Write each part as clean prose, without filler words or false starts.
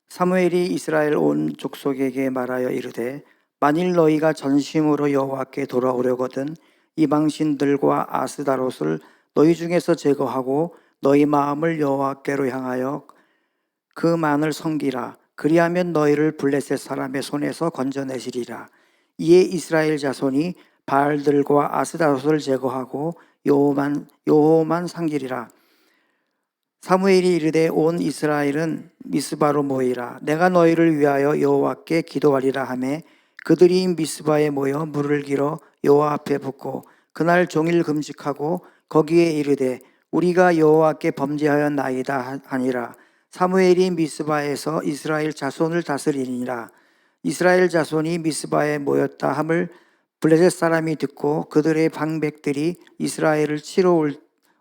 사무엘이 이스라엘 온 족속에게 말하여 이르되 만일 너희가 전심으로 여호와께 돌아오려거든 이방신들과 아스다롯을 너희 중에서 제거하고 너희 마음을 여호와께로 향하여 그만을 섬기라. 그리하면 너희를 블레셋 사람의 손에서 건져내시리라. 이에 이스라엘 자손이 바알들과 아스다롯을 제거하고 여호와만 섬기리라. 사무엘이 이르되 온 이스라엘은 미스바로 모이라. 내가 너희를 위하여 여호와께 기도하리라 하매 그들이 미스바에 모여 물을 길어 여호와 앞에 붓고 그날 종일 금식하고 거기에 이르되 우리가 여호와께 범죄하였나이다 하니라. 사무엘이 미스바에서 이스라엘 자손을 다스리니라. 이스라엘 자손이 미스바에 모였다 함을 블레셋 사람이 듣고 그들의 방백들이 이스라엘을 치러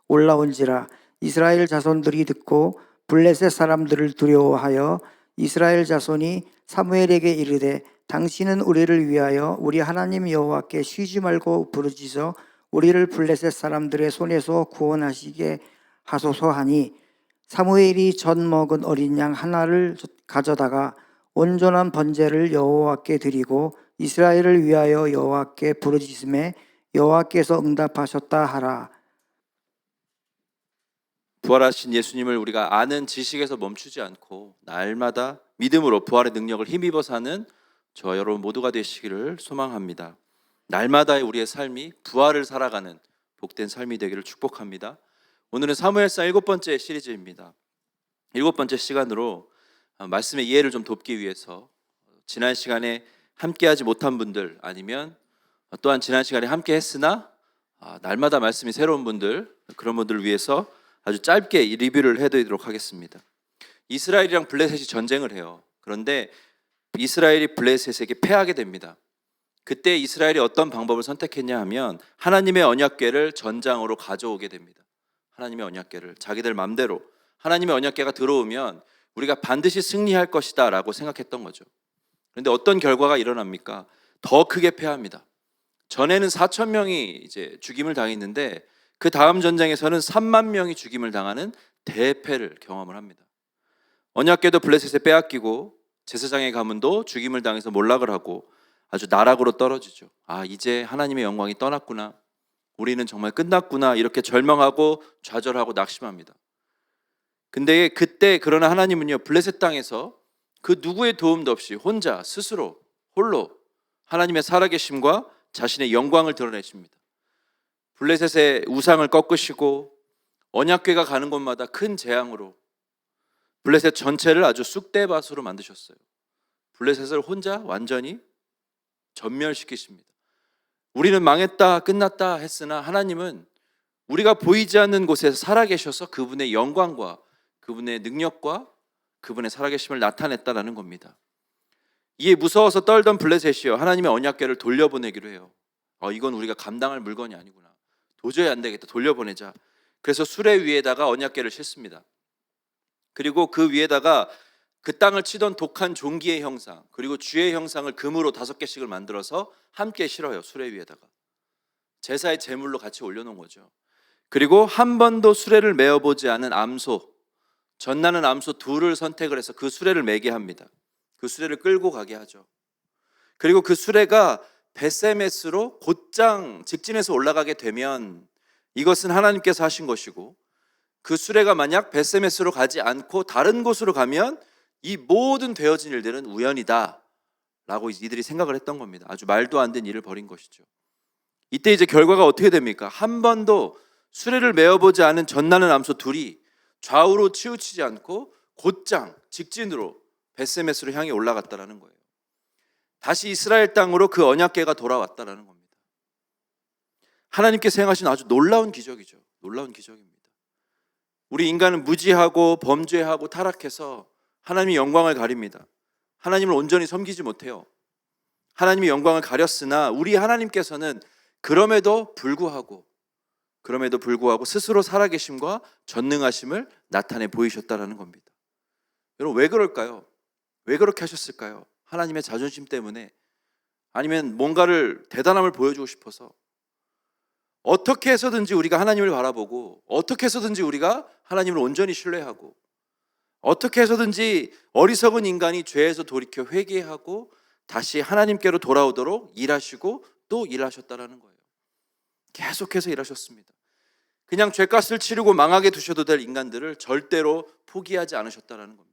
올라온지라. 이스라엘 자손들이 듣고 블레셋 사람들을 두려워하여 이스라엘 자손이 사무엘에게 이르되 당신은 우리를 위하여 우리 하나님 여호와께 쉬지 말고 부르짖어 우리를 블레셋 사람들의 손에서 구원하시게 하소서 하니 사무엘이 젖 먹은 어린 양 하나를 가져다가 온전한 번제를 여호와께 드리고 이스라엘을 위하여 여호와께 부르짖음에 여호와께서 응답하셨다 하라. 부활하신 예수님을 우리가 아는 지식에서 멈추지 않고 날마다 믿음으로 부활의 능력을 힘입어 사는 저와 여러분 모두가 되시기를 소망합니다. 날마다의 우리의 삶이 부활을 살아가는 복된 삶이 되기를 축복합니다. 오늘은 사무엘상 7번째 시리즈입니다. 7번째 시간으로 말씀의 이해를 좀 돕기 위해서 지난 시간에 함께하지 못한 분들 아니면 또한 지난 시간에 함께 했으나 날마다 말씀이 새로운 분들, 그런 분들을 위해서 아주 짧게 리뷰를 해드리도록 하겠습니다. 이스라엘이랑 블레셋이 전쟁을 해요. 그런데 이스라엘이 블레셋에게 패하게 됩니다. 그때 이스라엘이 어떤 방법을 선택했냐 하면 하나님의 언약궤를 전장으로 가져오게 됩니다. 하나님의 언약궤를 자기들 맘대로 하나님의 언약궤가 들어오면 우리가 반드시 승리할 것이다 라고 생각했던 거죠. 그런데 어떤 결과가 일어납니까? 더 크게 패합니다. 전에는 4천 명이 이제 죽임을 당했는데 그 다음 전쟁에서는 3만 명이 죽임을 당하는 대패를 경험을 합니다. 언약궤도 블레셋에 빼앗기고 제사장의 가문도 죽임을 당해서 몰락을 하고 아주 나락으로 떨어지죠. 이제 하나님의 영광이 떠났구나, 우리는 정말 끝났구나, 이렇게 절망하고 좌절하고 낙심합니다. 근데 그때 그러나 하나님은요, 블레셋 땅에서 그 누구의 도움도 없이 혼자 스스로 홀로 하나님의 살아계심과 자신의 영광을 드러내십니다. 블레셋의 우상을 꺾으시고 언약궤가 가는 곳마다 큰 재앙으로 블레셋 전체를 아주 쑥대밭으로 만드셨어요. 블레셋을 혼자 완전히 전멸시키십니다. 우리는 망했다, 끝났다 했으나 하나님은 우리가 보이지 않는 곳에서 살아계셔서 그분의 영광과 그분의 능력과 그분의 살아계심을 나타냈다라는 겁니다. 이에 무서워서 떨던 블레셋이요, 하나님의 언약궤를 돌려보내기로 해요. 이건 우리가 감당할 물건이 아니구나, 도저히 안 되겠다, 돌려보내자. 그래서 수레 위에다가 언약궤를 싣습니다. 그리고 그 위에다가 그 땅을 치던 독한 종기의 형상, 그리고 주의 형상을 금으로 5개씩을 만들어서 함께 실어요. 수레 위에다가 제사의 제물로 같이 올려놓은 거죠. 그리고 한 번도 수레를 메어보지 않은 암소, 젖나는 암소 2를 선택을 해서 그 수레를 메게 합니다. 그 수레를 끌고 가게 하죠. 그리고 그 수레가 베세메스로 곧장 직진해서 올라가게 되면 이것은 하나님께서 하신 것이고, 그 수레가 만약 베세메스로 가지 않고 다른 곳으로 가면 이 모든 되어진 일들은 우연이다 라고 이들이 생각을 했던 겁니다. 아주 말도 안 되는 일을 벌인 것이죠. 이때 이제 결과가 어떻게 됩니까? 한 번도 수레를 메어보지 않은 젖나는 암소 2이 좌우로 치우치지 않고 곧장 직진으로 베세메스로 향해 올라갔다라는 거예요. 다시 이스라엘 땅으로 그 언약궤가 돌아왔다라는 겁니다. 하나님께서 행하신 아주 놀라운 기적이죠. 놀라운 기적입니다. 우리 인간은 무지하고 범죄하고 타락해서 하나님의 영광을 가립니다. 하나님을 온전히 섬기지 못해요. 하나님의 영광을 가렸으나 우리 하나님께서는 그럼에도 불구하고 스스로 살아계심과 전능하심을 나타내 보이셨다라는 겁니다. 여러분, 왜 그럴까요? 왜 그렇게 하셨을까요? 하나님의 자존심 때문에? 아니면 뭔가를 대단함을 보여주고 싶어서? 어떻게 해서든지 우리가 하나님을 바라보고 어떻게 해서든지 우리가 하나님을 온전히 신뢰하고 어떻게 해서든지 어리석은 인간이 죄에서 돌이켜 회개하고 다시 하나님께로 돌아오도록 일하시고 또 일하셨다라는 거예요. 계속해서 일하셨습니다. 그냥 죄값을 치르고 망하게 두셔도 될 인간들을 절대로 포기하지 않으셨다라는 겁니다.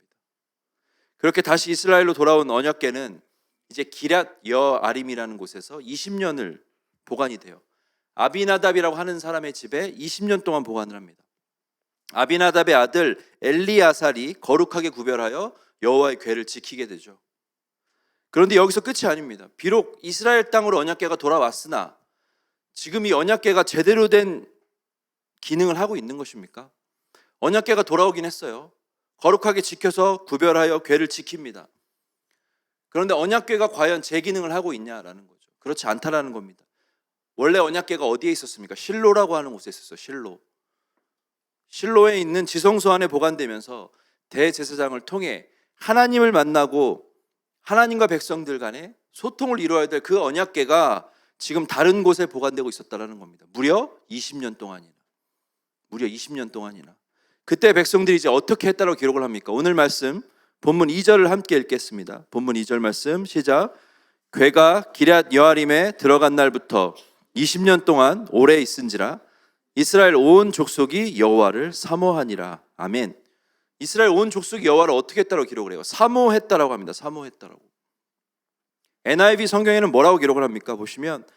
그렇게 다시 이스라엘로 돌아온 언약궤는 이제 기럇 여아림이라는 곳에서 20년을 보관이 돼요. 아비나답이라고 하는 사람의 집에 20년 동안 보관을 합니다. 아비나답의 아들 엘리아살이 거룩하게 구별하여 여호와의 궤를 지키게 되죠. 그런데 여기서 끝이 아닙니다. 비록 이스라엘 땅으로 언약궤가 돌아왔으나 지금 이 언약궤가 제대로 된 기능을 하고 있는 것입니까? 언약궤가 돌아오긴 했어요. 거룩하게 지켜서 구별하여 궤를 지킵니다. 그런데 언약궤가 과연 제 기능을 하고 있냐라는 거죠. 그렇지 않다라는 겁니다. 원래 언약궤가 어디에 있었습니까? 실로라고 하는 곳에 있었어요. 실로에 있는 지성소 안에 보관되면서 대제사장을 통해 하나님을 만나고 하나님과 백성들 간에 소통을 이루어야 될 그 언약궤가 지금 다른 곳에 보관되고 있었다라는 겁니다. 무려 20년 동안이나. 그때 백성들이 이제 어떻게 했다고 기록을 합니까? 오늘 말씀 본문 2절을 함께 읽겠습니다. 본문 2절 말씀 시작. 궤가 기럇 여아림에 들어간 날부터 20년 동안 오래 있은지라 이스라엘 온 족속이 여호와를 사모하니라. 아멘. 이스라엘 온 족속이 여호와를 어떻게 했다고 기록을 해요? 사모했다라고 합니다. 사모했다라고. NIV 성경에는 뭐라고 기록을 합니까? 보시면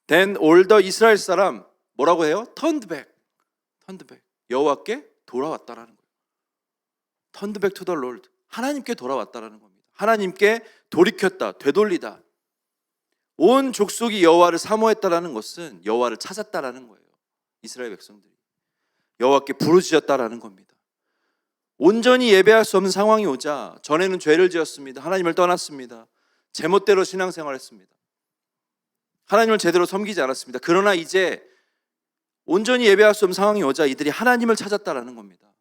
Then all the 이스라엘 사람 뭐라고 해요? Turned back. 여호와께 돌아왔다라는 거예요. Turned back to the Lord. 하나님께 돌아왔다라는 겁니다. 하나님께 돌이켰다, 되돌리다. 온 족속이 여호와를 사모했다라는 것은 여호와를 찾았다라는 거예요. 이스라엘 백성들이 여호와께 부르짖었다라는 겁니다. 온전히 예배할 수 없는 상황이 오자 전에는 죄를 지었습니다. 하나님을 떠났습니다. 제멋대로 신앙생활했습니다. 하나님을 제대로 섬기지 않았습니다. 그러나 이제 온전히 예배할 수 없는 상황이 오자 이들이 하나님을 찾았다라는 겁니다.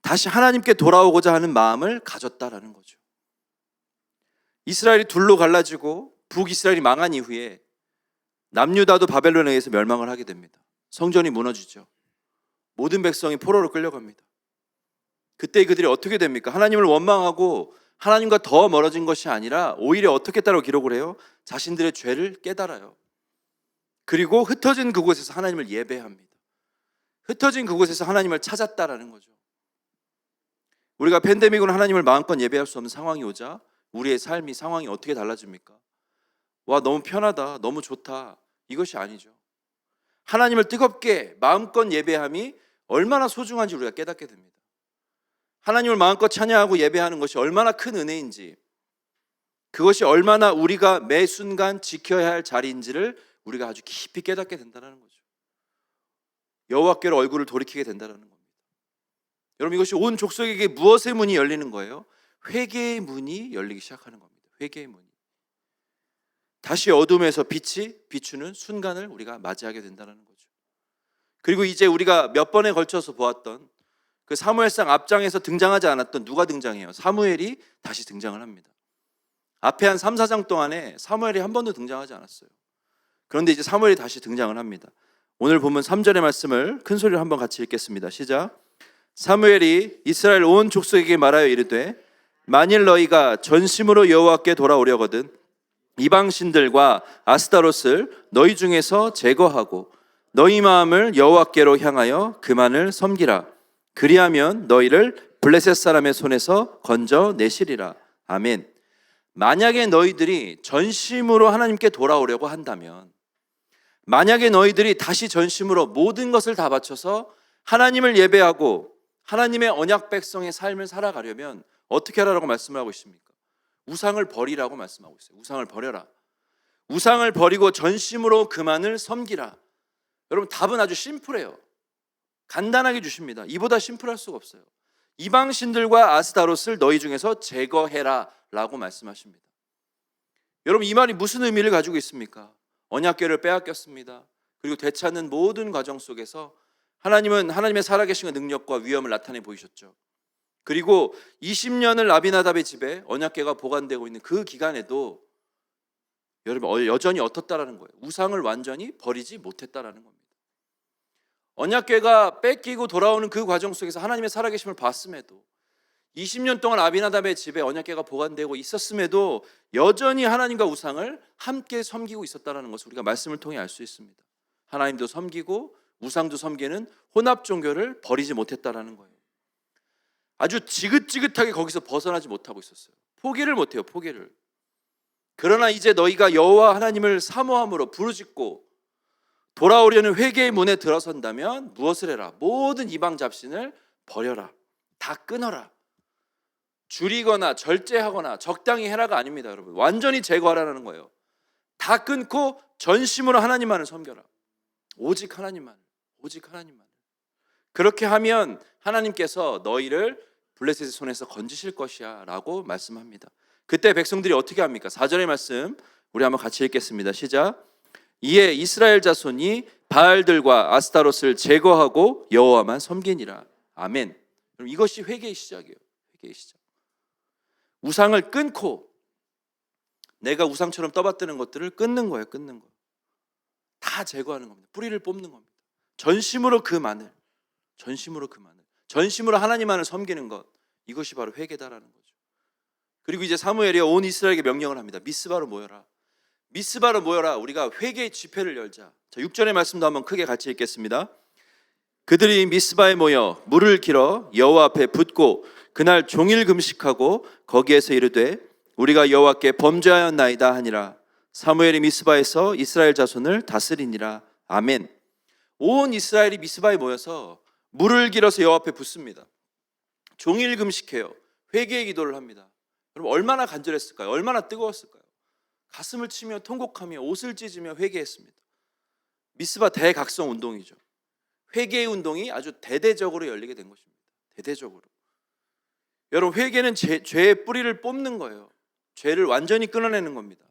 다시 하나님께 돌아오고자 하는 마음을 가졌다라는 거죠. 이스라엘이 둘로 갈라지고 북이스라엘이 망한 이후에 남유다도 바벨론에 의해서 멸망을 하게 됩니다. 성전이 무너지죠. 모든 백성이 포로로 끌려갑니다. 그때 그들이 어떻게 됩니까? 하나님을 원망하고 하나님과 더 멀어진 것이 아니라 오히려 어떻게 했다고 기록을 해요? 자신들의 죄를 깨달아요. 그리고 흩어진 그곳에서 하나님을 예배합니다. 흩어진 그곳에서 하나님을 찾았다라는 거죠. 우리가 팬데믹으로 하나님을 마음껏 예배할 수 없는 상황이 오자 우리의 삶이 상황이 어떻게 달라집니까? 와, 너무 편하다, 너무 좋다, 이것이 아니죠. 하나님을 뜨겁게 마음껏 예배함이 얼마나 소중한지 우리가 깨닫게 됩니다. 하나님을 마음껏 찬양하고 예배하는 것이 얼마나 큰 은혜인지, 그것이 얼마나 우리가 매 순간 지켜야 할 자리인지를 우리가 아주 깊이 깨닫게 된다는 거죠. 여호와께로 얼굴을 돌이키게 된다는 겁니다. 여러분, 이것이 온 족속에게 무엇의 문이 열리는 거예요? 회개의 문이 열리기 시작하는 겁니다. 회개의 문이. 다시 어둠에서 빛이 비추는 순간을 우리가 맞이하게 된다는 거죠. 그리고 이제 우리가 몇 번에 걸쳐서 보았던 그 사무엘상 앞장에서 등장하지 않았던 누가 등장해요? 사무엘이 다시 등장을 합니다. 앞에 한 3, 4장 동안에 사무엘이 한 번도 등장하지 않았어요. 그런데 이제 사무엘이 다시 등장을 합니다. 오늘 보면 3절의 말씀을 큰 소리로 한번 같이 읽겠습니다. 시작. 사무엘이 이스라엘 온 족속에게 말하여 이르되 만일 너희가 전심으로 여호와께 돌아오려거든 이방 신들과 아스타롯을 너희 중에서 제거하고 너희 마음을 여호와께로 향하여 그만을 섬기라. 그리하면 너희를 블레셋 사람의 손에서 건져내시리라. 아멘. 만약에 너희들이 전심으로 하나님께 돌아오려고 한다면, 만약에 너희들이 다시 전심으로 모든 것을 다 바쳐서 하나님을 예배하고 하나님의 언약 백성의 삶을 살아가려면 어떻게 하라고 말씀을 하고 있습니까? 우상을 버리라고 말씀하고 있어요. 우상을 버려라. 우상을 버리고 전심으로 그만을 섬기라. 여러분, 답은 아주 심플해요. 간단하게 주십니다. 이보다 심플할 수가 없어요. 이방 신들과 아스타롯을 너희 중에서 제거해라 라고 말씀하십니다. 여러분, 이 말이 무슨 의미를 가지고 있습니까? 언약궤를 빼앗겼습니다. 그리고 되찾는 모든 과정 속에서 하나님은 하나님의 살아계신 능력과 위엄을 나타내 보이셨죠. 그리고 20년을 아비나답의 집에 언약궤가 보관되고 있는 그 기간에도 여러분 여전히 어떻다라는 거예요. 우상을 완전히 버리지 못했다라는 겁니다. 언약궤가 뺏기고 돌아오는 그 과정 속에서 하나님의 살아계심을 봤음에도 20년 동안 아비나답의 집에 언약궤가 보관되고 있었음에도 여전히 하나님과 우상을 함께 섬기고 있었다는 것을 우리가 말씀을 통해 알 수 있습니다. 하나님도 섬기고 우상도 섬기는 혼합 종교를 버리지 못했다라는 거예요. 아주 지긋지긋하게 거기서 벗어나지 못하고 있었어요. 포기를 못해요. 포기를. 그러나 이제 너희가 여호와 하나님을 사모함으로 부르짖고 돌아오려는 회개의 문에 들어선다면 무엇을 해라? 모든 이방 잡신을 버려라. 다 끊어라. 줄이거나 절제하거나 적당히 해라가 아닙니다, 여러분. 완전히 제거하라는 거예요. 다 끊고 전심으로 하나님만을 섬겨라. 오직 하나님만. 오직 하나님만. 그렇게 하면 하나님께서 너희를 블레셋의 손에서 건지실 것이야 라고 말씀합니다. 그때 백성들이 어떻게 합니까? 4절의 말씀 우리 한번 같이 읽겠습니다. 시작. 이에 이스라엘 자손이 바알들과 아스타롯을 제거하고 여호와만 섬기니라. 아멘. 그럼 이것이 회개의 시작이에요. 회개의 시작. 우상을 끊고 내가 우상처럼 떠받드는 것들을 끊는 거예요. 끊는 거. 다 제거하는 겁니다. 뿌리를 뽑는 겁니다. 전심으로 그 마늘. 전심으로 그 마늘. 전심으로 하나님만을 섬기는 것. 이것이 바로 회개다라는 거죠. 그리고 이제 사무엘이 온 이스라엘에게 명령을 합니다. 미스바로 모여라. 미스바로 모여라. 우리가 회개의 집회를 열자. 자, 6절의 말씀도 한번 크게 같이 읽겠습니다. 그들이 미스바에 모여 물을 길어 여호와 앞에 붓고 그날 종일 금식하고 거기에서 이르되 우리가 여호와께 범죄하였나이다 하니라. 사무엘이 미스바에서 이스라엘 자손을 다스리니라. 아멘. 온 이스라엘이 미스바에 모여서 물을 길어서 여호와 앞에 붓습니다. 종일 금식해요. 회개의 기도를 합니다. 여러분 얼마나 간절했을까요? 얼마나 뜨거웠을까요? 가슴을 치며 통곡하며 옷을 찢으며 회개했습니다. 미스바 대각성 운동이죠. 회개의 운동이 아주 대대적으로 열리게 된 것입니다. 대대적으로. 여러분 회개는 죄의 뿌리를 뽑는 거예요. 죄를 완전히 끊어내는 겁니다.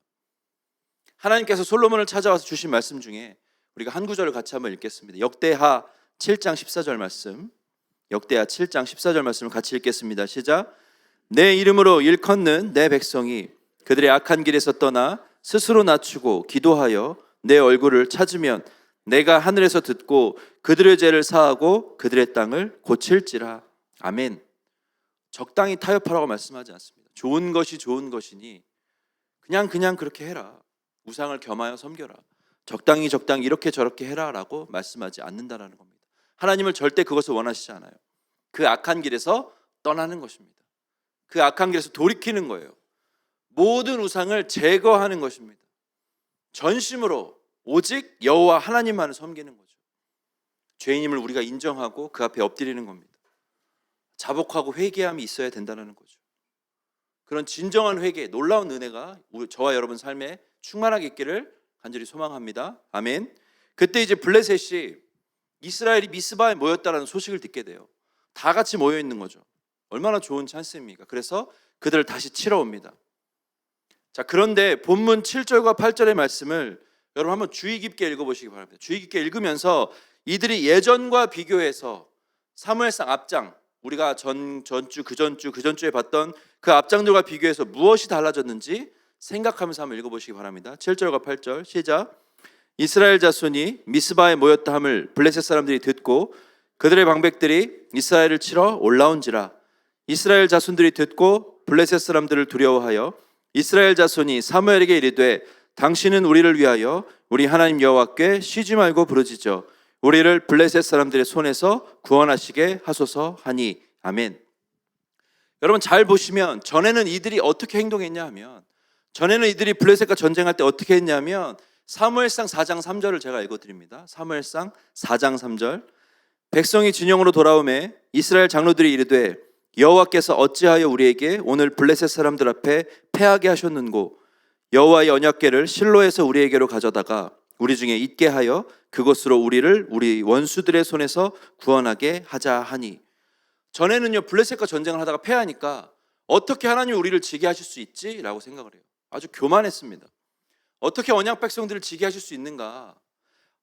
하나님께서 솔로몬을 찾아와서 주신 말씀 중에 우리가 한 구절을 같이 한번 읽겠습니다. 역대하 7장 14절 말씀. 역대하 7장 14절 말씀을 같이 읽겠습니다. 시작. 내 이름으로 일컫는 내 백성이 그들의 악한 길에서 떠나 스스로 낮추고 기도하여 내 얼굴을 찾으면 내가 하늘에서 듣고 그들의 죄를 사하고 그들의 땅을 고칠지라. 아멘. 적당히 타협하라고 말씀하지 않습니다. 좋은 것이 좋은 것이니 그냥 그렇게 해라. 우상을 겸하여 섬겨라. 적당히 이렇게 저렇게 해라 라고 말씀하지 않는다라는 겁니다. 하나님을 절대 그것을 원하시지 않아요. 그 악한 길에서 떠나는 것입니다. 그 악한 길에서 돌이키는 거예요. 모든 우상을 제거하는 것입니다. 전심으로 오직 여호와 하나님만을 섬기는 거죠. 죄인임을 우리가 인정하고 그 앞에 엎드리는 겁니다. 자복하고 회개함이 있어야 된다는 거죠. 그런 진정한 회개, 놀라운 은혜가 저와 여러분 삶에 충만하게 있기를 간절히 소망합니다. 아멘. 그때 이제 블레셋이 이스라엘이 미스바에 모였다라는 소식을 듣게 돼요. 다 같이 모여 있는 거죠. 얼마나 좋은 찬스입니까? 그래서 그들을 다시 치러 옵니다. 자, 그런데 본문 7절과 8절의 말씀을 여러분 한번 주의 깊게 읽어보시기 바랍니다. 주의 깊게 읽으면서 이들이 예전과 비교해서 사무엘상 앞장, 우리가 전주 그 전주에 봤던 그 앞장들과 비교해서 무엇이 달라졌는지 생각하면서 한번 읽어보시기 바랍니다. 7절과 8절 시작. 이스라엘 자손이 미스바에 모였다 함을 블레셋 사람들이 듣고 그들의 방백들이 이스라엘을 치러 올라온지라. 이스라엘 자손들이 듣고 블레셋 사람들을 두려워하여 이스라엘 자손이 사무엘에게 이르되 당신은 우리를 위하여 우리 하나님 여호와께 쉬지 말고 부르짖어 우리를 블레셋 사람들의 손에서 구원하시게 하소서 하니. 아멘. 여러분 잘 보시면 전에는 이들이 어떻게 행동했냐 하면, 전에는 이들이 블레셋과 전쟁할 때 어떻게 했냐면 사무엘상 4장 3절을 제가 읽어드립니다. 사무엘상 4장 3절. 백성이 진영으로 돌아오매 이스라엘 장로들이 이르되 여호와께서 어찌하여 우리에게 오늘 블레셋 사람들 앞에 패하게 하셨는고 여호와의 언약궤를 실로에서 우리에게로 가져다가 우리 중에 있게 하여 그것으로 우리를 우리 원수들의 손에서 구원하게 하자 하니. 전에는요 블레셋과 전쟁을 하다가 패하니까 어떻게 하나님이 우리를 지게 하실 수 있지? 라고 생각을 해요. 아주 교만했습니다. 어떻게 언약 백성들을 지게 하실 수 있는가?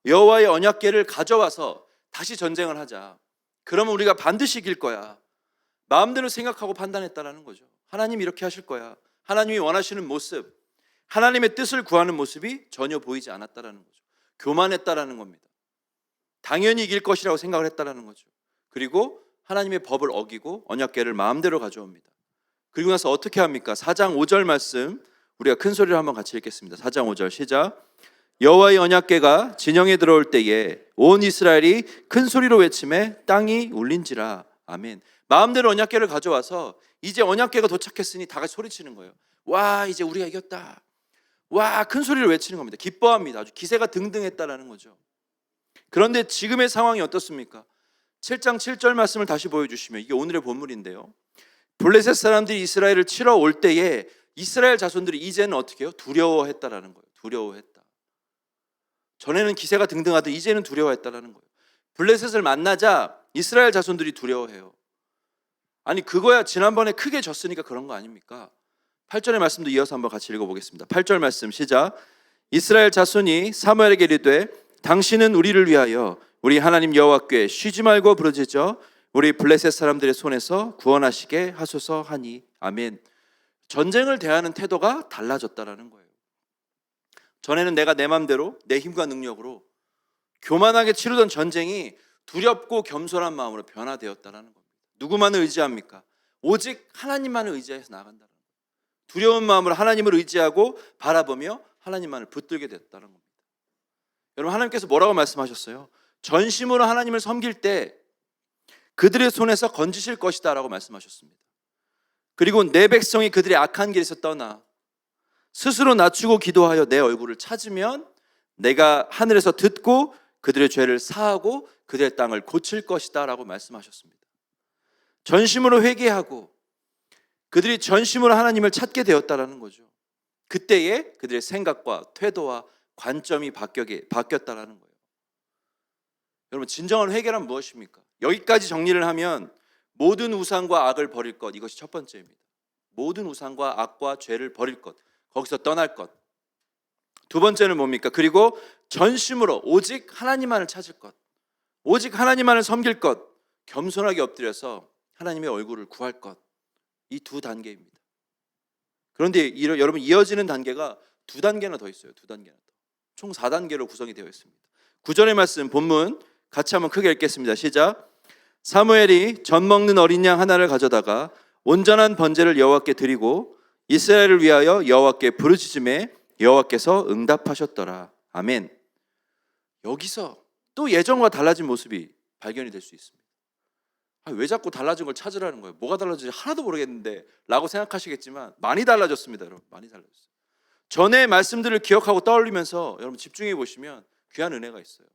여호와의 언약궤를 가져와서 다시 전쟁을 하자. 그러면 우리가 반드시 이길 거야. 마음대로 생각하고 판단했다라는 거죠. 하나님이 이렇게 하실 거야. 하나님이 원하시는 모습, 하나님의 뜻을 구하는 모습이 전혀 보이지 않았다라는 거죠. 교만했다라는 겁니다. 당연히 이길 것이라고 생각을 했다라는 거죠. 그리고 하나님의 법을 어기고 언약궤를 마음대로 가져옵니다. 그리고 나서 어떻게 합니까? 4장 5절 말씀 우리가 큰 소리로 한번 같이 읽겠습니다. 4장 5절 시작. 여호와의 언약궤가 진영에 들어올 때에 온 이스라엘이 큰 소리로 외치매 땅이 울린지라. 아멘. 마음대로 언약궤를 가져와서 이제 언약궤가 도착했으니 다 같이 소리치는 거예요. 와, 이제 우리가 이겼다. 와, 큰 소리를 외치는 겁니다. 기뻐합니다. 아주 기세가 등등했다라는 거죠. 그런데 지금의 상황이 어떻습니까? 7장 7절 말씀을 다시 보여주시면 이게 오늘의 본문인데요. 블레셋 사람들이 이스라엘을 치러 올 때에 이스라엘 자손들이 이제는 어떻게 해요? 두려워했다라는 거예요. 두려워했다. 전에는 기세가 등등하던 이제는 두려워했다라는 거예요. 블레셋을 만나자 이스라엘 자손들이 두려워해요. 아니 그거야 지난번에 크게 졌으니까 그런 거 아닙니까? 8절의 말씀도 이어서 한번 같이 읽어보겠습니다. 8절 말씀 시작. 이스라엘 자손이 사무엘에게 이르되 당신은 우리를 위하여 우리 하나님 여호와께 쉬지 말고 부르짖어 우리 블레셋 사람들의 손에서 구원하시게 하소서 하니. 아멘. 전쟁을 대하는 태도가 달라졌다라는 거예요. 전에는 내가 내 맘대로 내 힘과 능력으로 교만하게 치르던 전쟁이 두렵고 겸손한 마음으로 변화되었다라는 겁니다. 누구만을 의지합니까? 오직 하나님만을 의지해서 나아간다는 거예요. 두려운 마음으로 하나님을 의지하고 바라보며 하나님만을 붙들게 됐다는 겁니다. 여러분 하나님께서 뭐라고 말씀하셨어요? 전심으로 하나님을 섬길 때 그들의 손에서 건지실 것이다 라고 말씀하셨습니다. 그리고 내 백성이 그들의 악한 길에서 떠나 스스로 낮추고 기도하여 내 얼굴을 찾으면 내가 하늘에서 듣고 그들의 죄를 사하고 그들의 땅을 고칠 것이다 라고 말씀하셨습니다. 전심으로 회개하고 그들이 전심으로 하나님을 찾게 되었다라는 거죠. 그때에 그들의 생각과 태도와 관점이 바뀌었다라는 거예요. 여러분 진정한 회개란 무엇입니까? 여기까지 정리를 하면 모든 우상과 악을 버릴 것, 이것이 첫 번째입니다. 모든 우상과 악과 죄를 버릴 것, 거기서 떠날 것. 두 번째는 뭡니까? 그리고 전심으로 오직 하나님만을 찾을 것, 오직 하나님만을 섬길 것, 겸손하게 엎드려서 하나님의 얼굴을 구할 것. 이 두 단계입니다. 그런데 여러분 이어지는 단계가 두 단계나 더 있어요. 두 단계나 더. 총 4단계로 구성이 되어 있습니다. 9절의 말씀 본문 같이 한번 크게 읽겠습니다. 시작. 사무엘이 젖 먹는 어린 양 하나를 가져다가 온전한 번제를 여호와께 드리고 이스라엘을 위하여 여호와께 부르짖음에 여호와께서 응답하셨더라. 아멘. 여기서 또 예전과 달라진 모습이 발견이 될 수 있습니다. 왜 자꾸 달라진 걸 찾으라는 거예요? 뭐가 달라진지 하나도 모르겠는데 라고 생각하시겠지만 많이 달라졌습니다. 여러분 많이 달라졌어요. 전의 말씀들을 기억하고 떠올리면서 여러분 집중해 보시면 귀한 은혜가 있어요.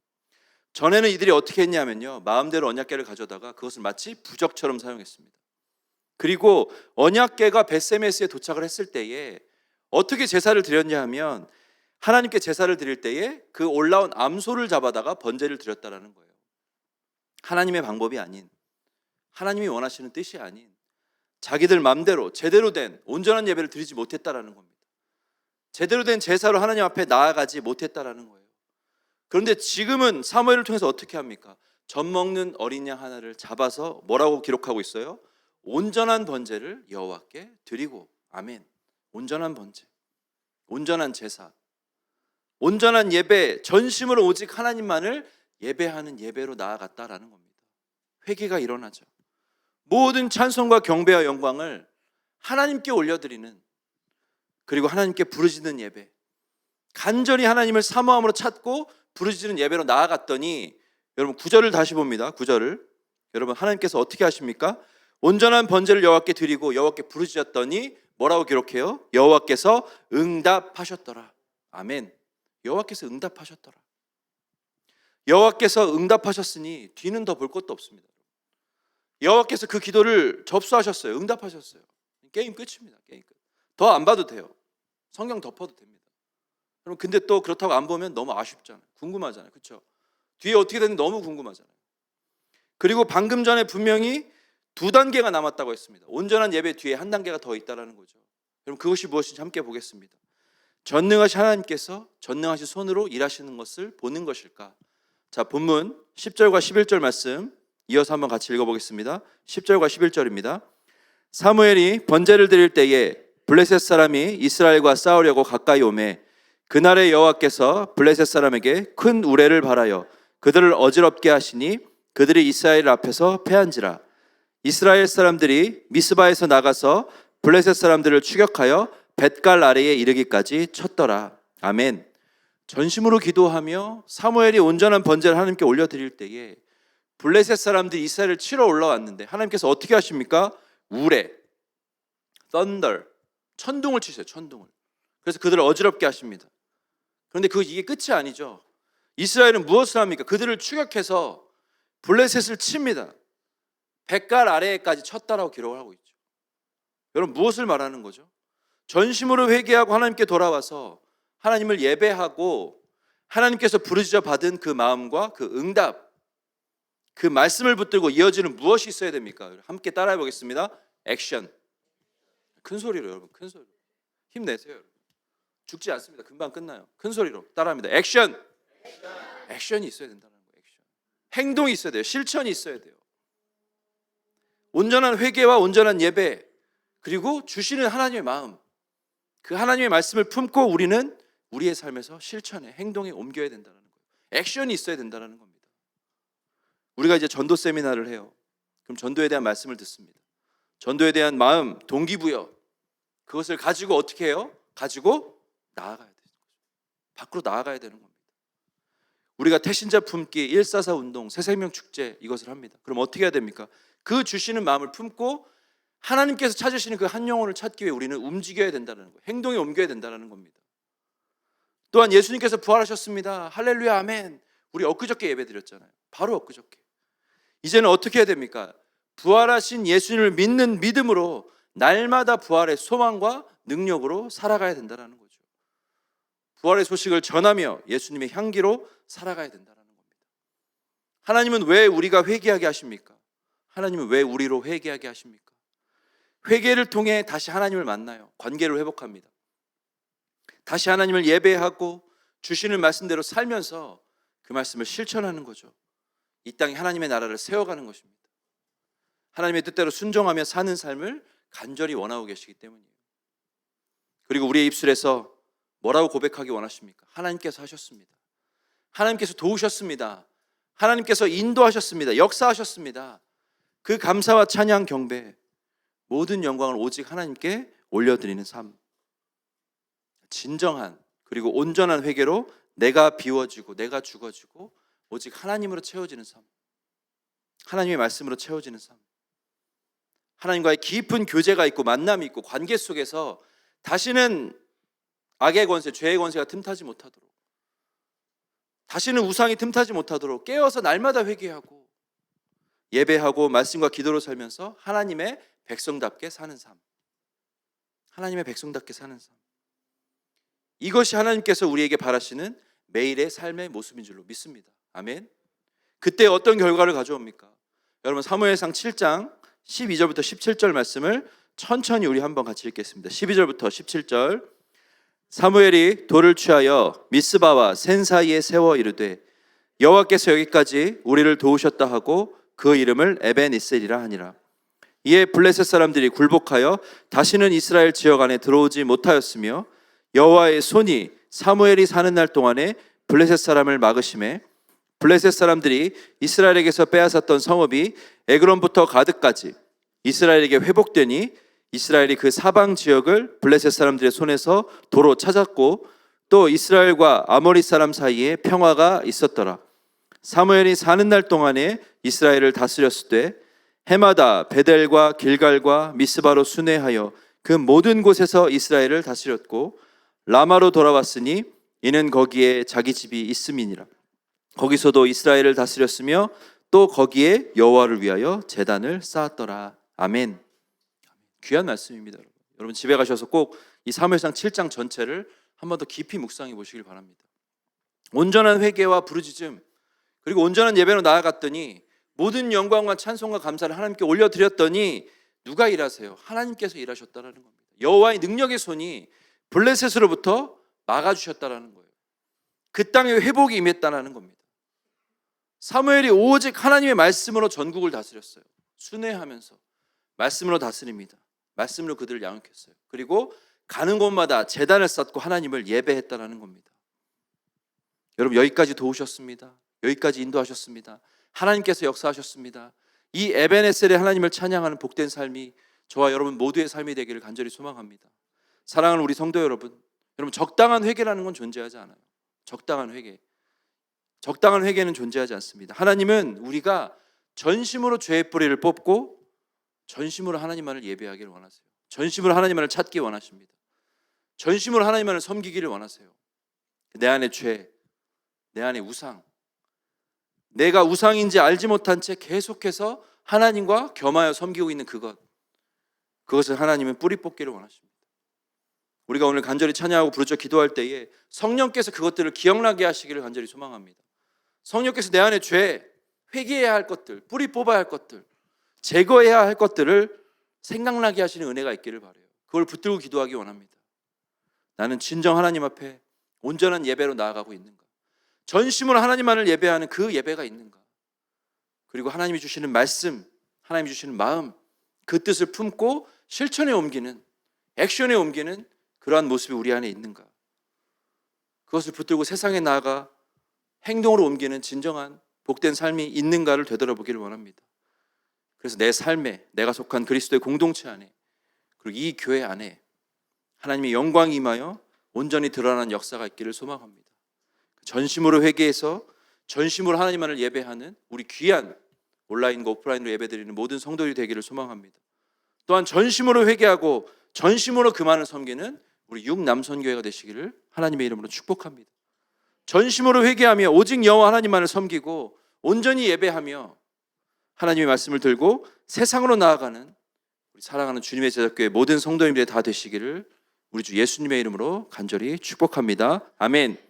전에는 이들이 어떻게 했냐면요, 마음대로 언약궤를 가져다가 그것을 마치 부적처럼 사용했습니다. 그리고 언약궤가 벳세메스에 도착을 했을 때에 어떻게 제사를 드렸냐 하면 하나님께 제사를 드릴 때에 그 올라온 암소를 잡아다가 번제를 드렸다라는 거예요. 하나님의 방법이 아닌, 하나님이 원하시는 뜻이 아닌 자기들 마음대로 제대로 된 온전한 예배를 드리지 못했다라는 겁니다. 제대로 된 제사로 하나님 앞에 나아가지 못했다라는 거예요. 그런데 지금은 사무엘을 통해서 어떻게 합니까? 젖 먹는 어린 양 하나를 잡아서 뭐라고 기록하고 있어요? 온전한 번제를 여호와께 드리고. 아멘. 온전한 번제, 온전한 제사, 온전한 예배, 전심으로 오직 하나님만을 예배하는 예배로 나아갔다라는 겁니다. 회개가 일어나죠. 모든 찬송과 경배와 영광을 하나님께 올려드리는, 그리고 하나님께 부르짖는 예배, 간절히 하나님을 사모함으로 찾고 부르짖는 예배로 나아갔더니 여러분 9절을 다시 봅니다. 9절을 여러분 하나님께서 어떻게 하십니까? 온전한 번제를 여호와께 드리고 여호와께 부르짖었더니 뭐라고 기록해요? 여호와께서 응답하셨더라. 아멘. 여호와께서 응답하셨더라. 여호와께서 응답하셨으니 뒤는 더 볼 것도 없습니다. 여호와께서 그 기도를 접수하셨어요. 응답하셨어요. 게임 끝입니다. 게임 끝. 더 안 봐도 돼요. 성경 덮어도 됩니다. 여러분 근데 또 그렇다고 안 보면 너무 아쉽잖아요. 궁금하잖아요. 그렇죠? 뒤에 어떻게 되는지 너무 궁금하잖아요. 그리고 방금 전에 분명히 두 단계가 남았다고 했습니다. 온전한 예배 뒤에 한 단계가 더 있다는 거죠. 여러분 그것이 무엇인지 함께 보겠습니다. 전능하신 하나님께서 전능하신 손으로 일하시는 것을 보는 것일까? 자, 본문 10절과 11절 말씀 이어서 한번 같이 읽어보겠습니다. 10절과 11절입니다. 사무엘이 번제를 드릴 때에 블레셋 사람이 이스라엘과 싸우려고 가까이 오매 그날에 여호와께서 블레셋 사람에게 큰 우레를 발하여 그들을 어지럽게 하시니 그들이 이스라엘 앞에서 패한지라. 이스라엘 사람들이 미스바에서 나가서 블레셋 사람들을 추격하여 벳갈 아래에 이르기까지 쳤더라. 아멘. 전심으로 기도하며 사무엘이 온전한 번제를 하나님께 올려드릴 때에 블레셋 사람들이 이스라엘을 치러 올라왔는데 하나님께서 어떻게 하십니까? 우레, thunder, 천둥을 치세요. 천둥을. 그래서 그들을 어지럽게 하십니다. 그런데 이게 끝이 아니죠. 이스라엘은 무엇을 합니까? 그들을 추격해서 블레셋을 칩니다. 벳갈 아래에까지 쳤다라고 기록을 하고 있죠. 여러분, 무엇을 말하는 거죠? 전심으로 회개하고 하나님께 돌아와서 하나님을 예배하고 하나님께서 부르짖어 받은 그 마음과 그 응답, 그 말씀을 붙들고 이어지는 무엇이 있어야 됩니까? 함께 따라해 보겠습니다. 액션. 큰 소리로, 여러분, 큰 소리로. 힘내세요, 여러분. 죽지 않습니다. 금방 끝나요. 큰 소리로 따라합니다. 액션. 액션이 있어야 된다는 거예요. 액션. 행동이 있어야 돼요. 실천이 있어야 돼요. 온전한 회개와 온전한 예배, 그리고 주시는 하나님의 마음, 그 하나님의 말씀을 품고 우리는 우리의 삶에서 실천에, 행동에 옮겨야 된다는 거예요. 액션이 있어야 된다는 겁니다. 우리가 이제 전도 세미나를 해요. 그럼 전도에 대한 말씀을 듣습니다. 전도에 대한 마음, 동기부여, 그것을 가지고 어떻게 해요? 가지고 나아가야 돼요. 밖으로 나아가야 되는 겁니다. 우리가 태신자 품기 144 운동, 새생명 축제 이것을 합니다. 그럼 어떻게 해야 됩니까? 그 주시는 마음을 품고 하나님께서 찾으시는 그 한 영혼을 찾기 위해 우리는 움직여야 된다는 거예요. 행동에 옮겨야 된다는 겁니다. 또한 예수님께서 부활하셨습니다. 할렐루야, 아멘. 우리 엊그저께 예배드렸잖아요. 바로 엊그저께. 이제는 어떻게 해야 됩니까? 부활하신 예수님을 믿는 믿음으로 날마다 부활의 소망과 능력으로 살아가야 된다는 거죠. 부활의 소식을 전하며 예수님의 향기로 살아가야 된다는 겁니다. 하나님은 왜 우리가 회개하게 하십니까? 하나님은 왜 우리로 회개하게 하십니까? 회개를 통해 다시 하나님을 만나요. 관계를 회복합니다. 다시 하나님을 예배하고 주시는 말씀대로 살면서 그 말씀을 실천하는 거죠. 이 땅에 하나님의 나라를 세워가는 것입니다. 하나님의 뜻대로 순종하며 사는 삶을 간절히 원하고 계시기 때문이에요. 그리고 우리의 입술에서 뭐라고 고백하기 원하십니까? 하나님께서 하셨습니다. 하나님께서 도우셨습니다. 하나님께서 인도하셨습니다. 역사하셨습니다. 그 감사와 찬양 경배, 모든 영광을 오직 하나님께 올려드리는 삶. 진정한 그리고 온전한 회개로 내가 비워지고 내가 죽어지고 오직 하나님으로 채워지는 삶. 하나님의 말씀으로 채워지는 삶. 하나님과의 깊은 교제가 있고 만남이 있고 관계 속에서 다시는 악의 권세, 죄의 권세가 틈타지 못하도록, 다시는 우상이 틈타지 못하도록 깨어서 날마다 회개하고 예배하고 말씀과 기도로 살면서 하나님의 백성답게 사는 삶. 하나님의 백성답게 사는 삶. 이것이 하나님께서 우리에게 바라시는 매일의 삶의 모습인 줄로 믿습니다. 아멘. 그때 어떤 결과를 가져옵니까? 여러분, 사무엘상 7장 12절부터 17절 말씀을 천천히 우리 한번 같이 읽겠습니다. 12절부터 17절. 사무엘이 돌을 취하여 미스바와 센 사이에 세워 이르되 여호와께서 여기까지 우리를 도우셨다 하고 그 이름을 에벤이셀이라 하니라. 이에 블레셋 사람들이 굴복하여 다시는 이스라엘 지역 안에 들어오지 못하였으며 여호와의 손이 사무엘이 사는 날 동안에 블레셋 사람을 막으심에 블레셋 사람들이 이스라엘에게서 빼앗았던 성읍이 에그론부터 가드까지 이스라엘에게 회복되니 이스라엘이 그 사방 지역을 블레셋 사람들의 손에서 도로 찾았고 또 이스라엘과 아모리 사람 사이에 평화가 있었더라. 사무엘이 사는 날 동안에 이스라엘을 다스렸을 때 해마다 베델과 길갈과 미스바로 순회하여 그 모든 곳에서 이스라엘을 다스렸고 라마로 돌아왔으니 이는 거기에 자기 집이 있음이니라. 거기서도 이스라엘을 다스렸으며 또 거기에 여호와를 위하여 제단을 쌓았더라. 아멘. 귀한 말씀입니다. 여러분 집에 가셔서 꼭 이 사무엘상 7장 전체를 한 번 더 깊이 묵상해 보시길 바랍니다. 온전한 회개와 부르짖음 그리고 온전한 예배로 나아갔더니 모든 영광과 찬송과 감사를 하나님께 올려드렸더니 누가 일하세요? 하나님께서 일하셨다는 겁니다. 여호와의 능력의 손이 블레셋으로부터 막아주셨다는 거예요. 그 땅에 회복이 임했다는 겁니다. 사무엘이 오직 하나님의 말씀으로 전국을 다스렸어요. 순회하면서 말씀으로 다스립니다. 말씀으로 그들을 양육했어요. 그리고 가는 곳마다 제단을 쌓고 하나님을 예배했다는 겁니다. 여러분 여기까지 도우셨습니다. 여기까지 인도하셨습니다. 하나님께서 역사하셨습니다. 이 에베네셀의 하나님을 찬양하는 복된 삶이 저와 여러분 모두의 삶이 되기를 간절히 소망합니다. 사랑하는 우리 성도 여러분, 적당한 회개라는 건 존재하지 않아요. 적당한 회개는 존재하지 않습니다. 하나님은 우리가 전심으로 죄의 뿌리를 뽑고 전심으로 하나님만을 예배하기를 원하세요. 전심으로 하나님만을 찾기 원하십니다. 전심으로 하나님만을 섬기기를 원하세요. 내 안의 죄, 내 안의 우상, 내가 우상인지 알지 못한 채 계속해서 하나님과 겸하여 섬기고 있는 그것을 하나님은 뿌리 뽑기를 원하십니다. 우리가 오늘 간절히 찬양하고 부르짖어 기도할 때에 성령께서 그것들을 기억나게 하시기를 간절히 소망합니다. 성령께서 내 안의 죄, 회개해야 할 것들, 뿌리 뽑아야 할 것들, 제거해야 할 것들을 생각나게 하시는 은혜가 있기를 바라요. 그걸 붙들고 기도하기 원합니다. 나는 진정 하나님 앞에 온전한 예배로 나아가고 있는가? 전심으로 하나님만을 예배하는 그 예배가 있는가? 그리고 하나님이 주시는 말씀, 하나님이 주시는 마음, 그 뜻을 품고 실천에 옮기는, 액션에 옮기는 그러한 모습이 우리 안에 있는가? 그것을 붙들고 세상에 나아가 행동으로 옮기는 진정한 복된 삶이 있는가를 되돌아보기를 원합니다. 그래서 내 삶에, 내가 속한 그리스도의 공동체 안에, 그리고 이 교회 안에 하나님의 영광이 임하여 온전히 드러나는 역사가 있기를 소망합니다. 전심으로 회개해서 전심으로 하나님만을 예배하는 우리 귀한 온라인과 오프라인으로 예배드리는 모든 성도들이 되기를 소망합니다. 또한 전심으로 회개하고 전심으로 그만을 섬기는 우리 육남선교회가 되시기를 하나님의 이름으로 축복합니다. 전심으로 회개하며 오직 여호와 하나님만을 섬기고 온전히 예배하며 하나님의 말씀을 들고 세상으로 나아가는 우리 사랑하는 주님의 제자교회 모든 성도님들이 다 되시기를 우리 주 예수님의 이름으로 간절히 축복합니다. 아멘.